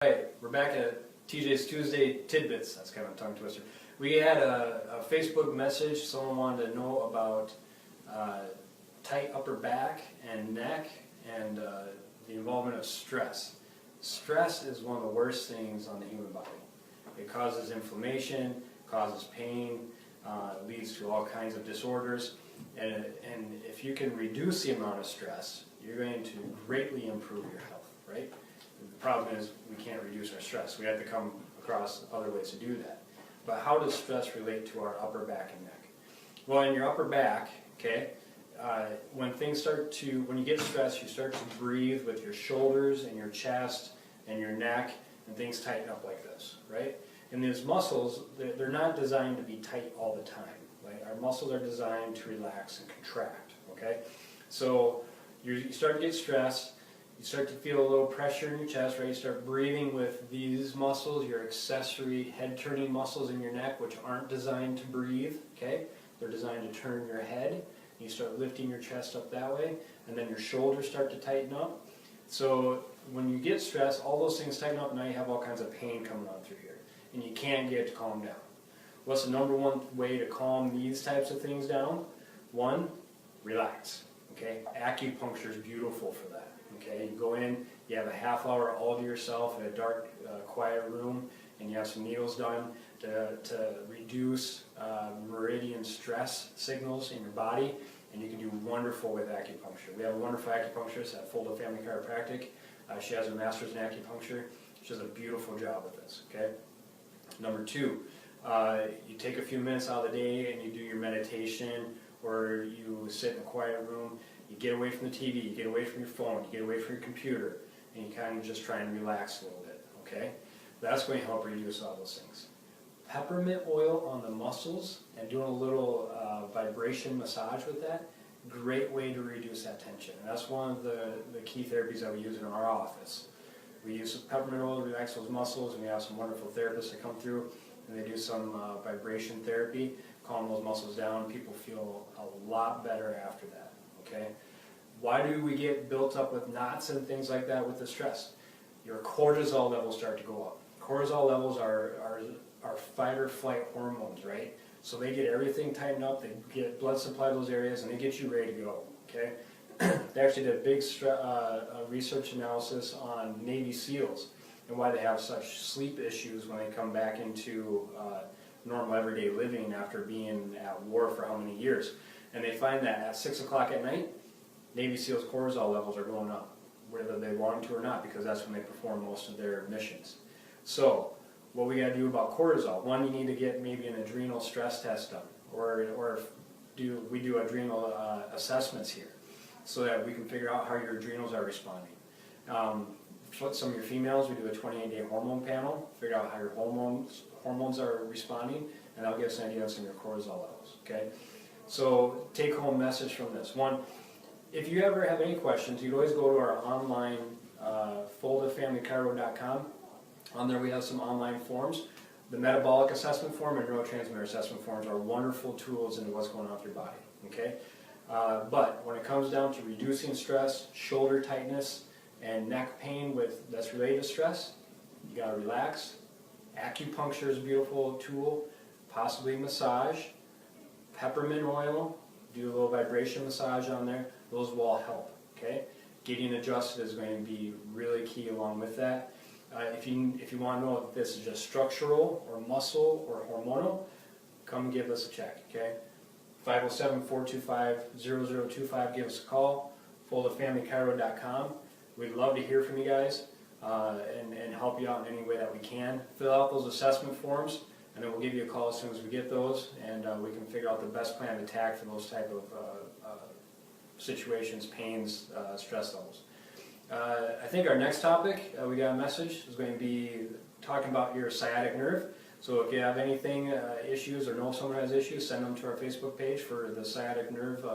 Right, we're back at TJ's Tuesday Tidbits. That's kind of a tongue twister. We had a Facebook message. Someone wanted to know about tight upper back and neck and the involvement of stress. Stress is one of the worst things on the human body. It causes inflammation, causes pain, leads to all kinds of disorders. And if you can reduce the amount of stress, you're going to greatly improve your health, right? The problem is we can't reduce our stress. We have to come across other ways to do that. But how does stress relate to our upper back and neck? Well, in your upper back, okay, when you get stressed, you start to breathe with your shoulders and your chest and your neck, and things tighten up like this, right? And these muscles, they're not designed to be tight all the time. Right? Our muscles are designed to relax and contract, okay? So you start to get stressed. You start to feel a little pressure in your chest, right? You start breathing with these muscles, your accessory head-turning muscles in your neck, which aren't designed to breathe, okay? They're designed to turn your head. You start lifting your chest up that way, and then your shoulders start to tighten up. So when you get stressed, all those things tighten up, and now you have all kinds of pain coming on through here, and you can't get it to calm down. What's the number one way to calm these types of things down? One, relax, okay? Acupuncture is beautiful for that. Okay, you go in, you have a half hour all to yourself in a dark, quiet room, and you have some needles done to reduce meridian stress signals in your body, and you can do wonderful with acupuncture. We have a wonderful acupuncturist at Full Family Chiropractic. She has a master's in acupuncture. She does a beautiful job with this. Okay. Number two, you take a few minutes out of the day and you do your meditation, or you sit in a quiet room. You get away from the TV, you get away from your phone, you get away from your computer, and you kind of just try and relax a little bit, okay? That's going to help reduce all those things. Peppermint oil on the muscles and doing a little vibration massage with that, great way to reduce that tension. And that's one of the key therapies that we use in our office. We use peppermint oil to relax those muscles, and we have some wonderful therapists that come through, and they do some vibration therapy, calm those muscles down. People feel a lot better after that. Okay, why do we get built up with knots and things like that with the stress? Your cortisol levels start to go up. Cortisol levels are fight or flight hormones, right? So they get everything tightened up, they get blood supply to those areas, and they get you ready to go, okay? They actually did a big research analysis on Navy SEALs and why they have such sleep issues when they come back into normal everyday living after being at war for how many years. And they find that at 6 o'clock at night, Navy SEALs' cortisol levels are going up, whether they want to or not, because that's when they perform most of their missions. So, what we got to do about cortisol? One, you need to get maybe an adrenal stress test done, or we do adrenal assessments here, so that we can figure out how your adrenals are responding. Some of your females, we do a 28-day hormone panel, figure out how your hormones are responding, and that'll give us an idea on some of your cortisol levels. Okay. So, take-home message from this. One, if you ever have any questions, you can always go to our online, foldedfamilychiro.com. On there we have some online forms. The metabolic assessment form and neurotransmitter assessment forms are wonderful tools into what's going on with your body. Okay? But when it comes down to reducing stress, shoulder tightness, and neck pain that's related to stress, you got to relax. Acupuncture is a beautiful tool, possibly massage. Peppermint oil, do a little vibration massage on there. Those will all help, okay? Getting adjusted is going to be really key along with that. If you want to know if this is just structural or muscle or hormonal, come give us a check, okay? 507-425-0025, give us a call. foldedfamilychiro.com. We'd love to hear from you guys and help you out in any way that we can. Fill out those assessment forms, and then we'll give you a call as soon as we get those, and we can figure out the best plan of attack for those type of situations, pains, stress levels. I think our next topic, we got a message, is going to be talking about your sciatic nerve. So if you have anything, issues, or know someone has issues, send them to our Facebook page for the sciatic nerve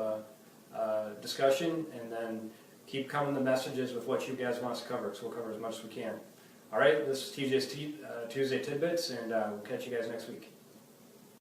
discussion, and then keep coming the messages with what you guys want us to cover, so we'll cover as much as we can. All right, this is TJ's Tuesday Tidbits, and we'll catch you guys next week.